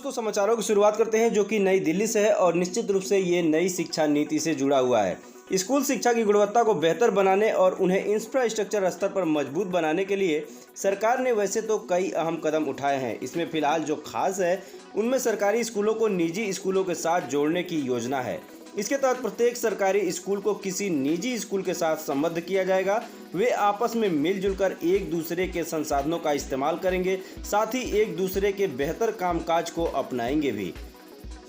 दोस्तों समाचारों की शुरुआत करते हैं जो कि नई दिल्ली से है और निश्चित रूप से ये नई शिक्षा नीति से जुड़ा हुआ है। स्कूल शिक्षा की गुणवत्ता को बेहतर बनाने और उन्हें इंफ्रास्ट्रक्चर स्तर पर मजबूत बनाने के लिए सरकार ने वैसे तो कई अहम कदम उठाए हैं। इसमें फिलहाल जो खास है उनमें सरकारी स्कूलों को निजी स्कूलों के साथ जोड़ने की योजना है। इसके तहत प्रत्येक सरकारी स्कूल को किसी निजी स्कूल के साथ संबद्ध किया जाएगा। वे आपस में मिलजुल कर एक दूसरे के संसाधनों का इस्तेमाल करेंगे, साथ ही एक दूसरे के बेहतर कामकाज को अपनाएंगे भी।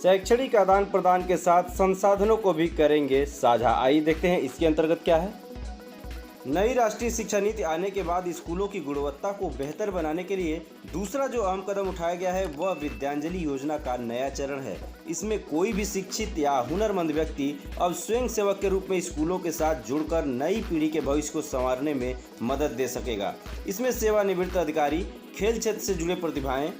शैक्षणिक आदान प्रदान के साथ संसाधनों को भी करेंगे साझा। आइए देखते हैं इसके अंतर्गत क्या है। नई राष्ट्रीय शिक्षा नीति आने के बाद स्कूलों की गुणवत्ता को बेहतर बनाने के लिए दूसरा जो अहम कदम उठाया गया है वह विद्यांजलि योजना का नया चरण है। इसमें कोई भी शिक्षित या हुनरमंद व्यक्ति अब स्वयं सेवक के रूप में स्कूलों के साथ जुड़कर नई पीढ़ी के भविष्य को संवारने में मदद दे सकेगा। इसमें सेवानिवृत्त अधिकारी, खेल क्षेत्र से जुड़े प्रतिभाएं,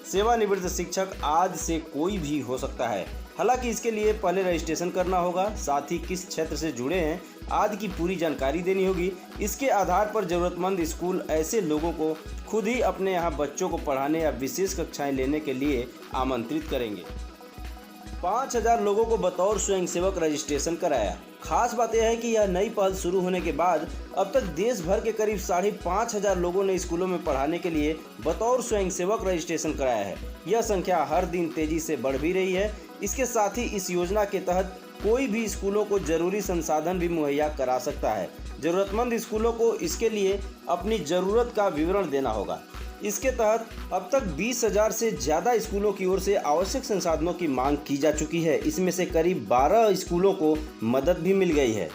सेवानिवृत्त शिक्षक आदि से कोई भी हो सकता है। हालांकि इसके लिए पहले रजिस्ट्रेशन करना होगा, साथ ही किस क्षेत्र से जुड़े हैं आदि की पूरी जानकारी देनी होगी। इसके आधार पर ज़रूरतमंद स्कूल ऐसे लोगों को खुद ही अपने यहाँ बच्चों को पढ़ाने या विशेष कक्षाएं लेने के लिए आमंत्रित करेंगे। 5000 लोगों को बतौर स्वयंसेवक रजिस्ट्रेशन कराया। खास बात यह है कि यह नई पहल शुरू होने के बाद अब तक देश भर के करीब 5500 लोगों ने स्कूलों में पढ़ाने के लिए बतौर स्वयंसेवक रजिस्ट्रेशन कराया है। यह संख्या हर दिन तेजी से बढ़ भी रही है। इसके साथ ही इस योजना के तहत कोई भी स्कूलों को जरूरी संसाधन भी मुहैया करा सकता है। जरूरतमंद स्कूलों को इसके लिए अपनी ज़रूरत का विवरण देना होगा। इसके तहत अब तक 20,000 से ज़्यादा स्कूलों की ओर से आवश्यक संसाधनों की मांग की जा चुकी है। इसमें से करीब 12 स्कूलों को मदद भी मिल गई है।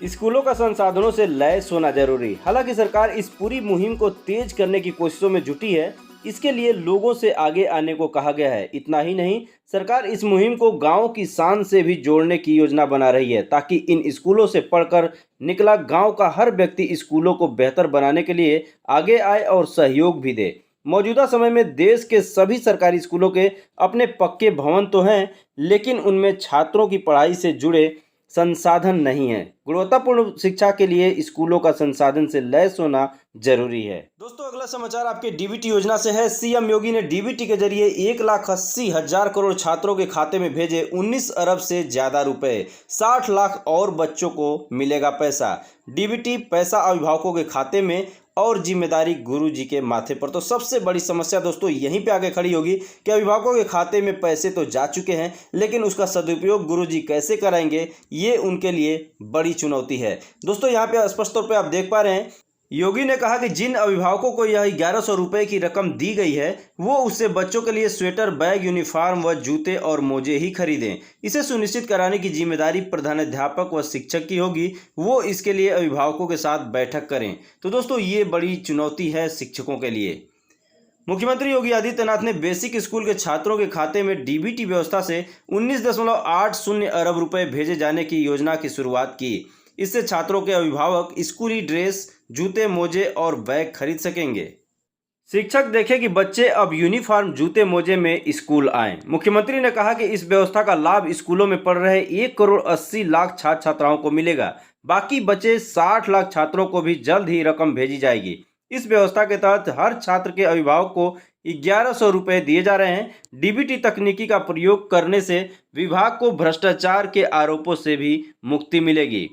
स्कूलों का संसाधनों से लैस होना जरूरी। हालांकि सरकार इस पूरी मुहिम को तेज करने की कोशिशों में जुटी है। इसके लिए लोगों से आगे आने को कहा गया है। इतना ही नहीं, सरकार इस मुहिम को गांव की शान से भी जोड़ने की योजना बना रही है, ताकि इन स्कूलों से पढ़कर निकला गांव का हर व्यक्ति स्कूलों को बेहतर बनाने के लिए आगे आए और सहयोग भी दे। मौजूदा समय में देश के सभी सरकारी स्कूलों के अपने पक्के भवन तो हैं, लेकिन उनमें छात्रों की पढ़ाई से जुड़े संसाधन नहीं है। गुणवत्तापूर्ण शिक्षा के लिए स्कूलों का संसाधन से लैस होना जरूरी है। दोस्तों अगला समाचार आपके डीबीटी योजना से है। सीएम योगी ने डीबीटी के जरिए 1,80,000 करोड़ छात्रों के खाते में भेजे 19 अरब से ज्यादा रुपए। 60 लाख और बच्चों को मिलेगा पैसा। डीबीटी पैसा अभिभावकों के खाते में और जिम्मेदारी गुरुजी के माथे पर। तो सबसे बड़ी समस्या दोस्तों यहीं पे आगे खड़ी होगी कि अभिभावकों के खाते में पैसे तो जा चुके हैं, लेकिन उसका सदुपयोग गुरुजी कैसे कराएंगे, ये उनके लिए बड़ी चुनौती है। दोस्तों यहाँ पे स्पष्ट तौर पे आप देख पा रहे हैं, योगी ने कहा कि जिन अभिभावकों को यह 1100 रुपये की रकम दी गई है वो उससे बच्चों के लिए स्वेटर, बैग, यूनिफॉर्म व जूते और मोजे ही खरीदें। इसे सुनिश्चित कराने की जिम्मेदारी प्रधानाध्यापक व शिक्षक की होगी। वो इसके लिए अभिभावकों के साथ बैठक करें। तो दोस्तों ये बड़ी चुनौती है शिक्षकों के लिए। मुख्यमंत्री योगी आदित्यनाथ ने बेसिक स्कूल के छात्रों के खाते में डीबीटी व्यवस्था से 19.80 अरब रुपये भेजे जाने की योजना की शुरुआत की। इससे छात्रों के अभिभावक स्कूली ड्रेस, जूते, मोजे और बैग खरीद सकेंगे। शिक्षक देखें कि बच्चे अब यूनिफॉर्म, जूते, मोजे में स्कूल आएं। मुख्यमंत्री ने कहा कि इस व्यवस्था का लाभ स्कूलों में पढ़ रहे 1,80,00,000 छात्र छात्राओं को मिलेगा। बाकी बचे 60 लाख छात्रों को भी जल्द ही रकम भेजी जाएगी। इस व्यवस्था के तहत हर छात्र के अभिभावक को 1100 रुपये दिए जा रहे हैं। डीबीटी तकनीकी का प्रयोग करने से विभाग को भ्रष्टाचार के आरोपों से भी मुक्ति मिलेगी।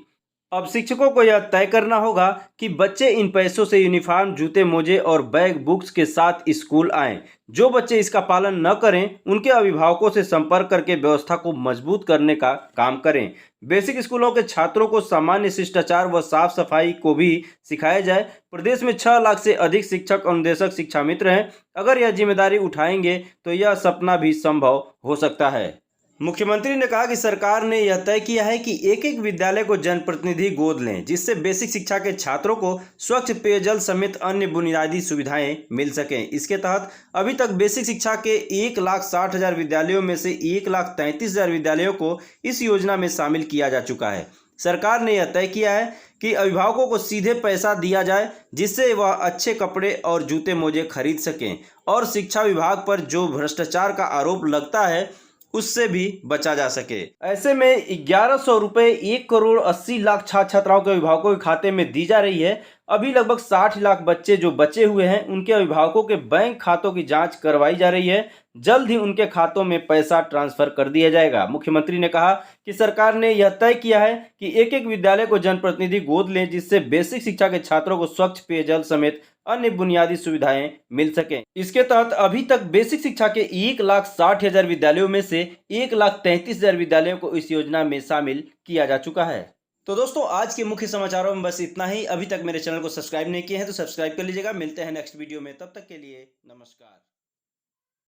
अब शिक्षकों को यह तय करना होगा कि बच्चे इन पैसों से यूनिफॉर्म, जूते, मोजे और बैग, बुक्स के साथ स्कूल आएं। जो बच्चे इसका पालन न करें उनके अभिभावकों से संपर्क करके व्यवस्था को मजबूत करने का काम करें। बेसिक स्कूलों के छात्रों को सामान्य शिष्टाचार व साफ सफाई को भी सिखाया जाए। प्रदेश में 6 लाख से अधिक शिक्षक अनुदेशक शिक्षा मित्र हैं। अगर यह जिम्मेदारी उठाएंगे तो यह सपना भी संभव हो सकता है। मुख्यमंत्री ने कहा कि सरकार ने यह तय किया है कि एक एक विद्यालय को जनप्रतिनिधि गोद लें, जिससे बेसिक शिक्षा के छात्रों को स्वच्छ पेयजल समेत अन्य बुनियादी सुविधाएं मिल सकें। इसके तहत अभी तक बेसिक शिक्षा के 1,60,000 विद्यालयों में से 1,33,000 विद्यालयों को इस योजना में शामिल किया जा चुका है। सरकार ने यह तय किया है कि अभिभावकों को सीधे पैसा दिया जाए, जिससे वह अच्छे कपड़े और जूते मोजे खरीद सकें। और शिक्षा विभाग पर जो भ्रष्टाचार का आरोप लगता है उससे भी बचा जा सके। ऐसे में 1100 रुपए 1,80,00,000 छात्र छात्राओं के अभिभावकों के खाते में दी जा रही है। अभी लगभग 60 लाख बच्चे जो बचे हुए हैं उनके अभिभावकों के बैंक खातों की जांच करवाई जा रही है। जल्द ही उनके खातों में पैसा ट्रांसफर कर दिया जाएगा। मुख्यमंत्री ने कहा कि सरकार ने यह तय किया है कि एक एक विद्यालय को जनप्रतिनिधि गोद लें, जिससे बेसिक शिक्षा के छात्रों को स्वच्छ पेयजल समेत अन्य बुनियादी सुविधाएं मिल सकें। इसके तहत अभी तक बेसिक शिक्षा के 1,60,000 विद्यालयों में से 1,33,000 विद्यालयों को इस योजना में शामिल किया जा चुका है। तो दोस्तों, आज के मुख्य समाचारों में बस इतना ही। अभी तक मेरे चैनल को सब्सक्राइब नहीं किए हैं तो सब्सक्राइब कर लीजिएगा। मिलते हैं नेक्स्ट वीडियो में, तब तक के लिए नमस्कार।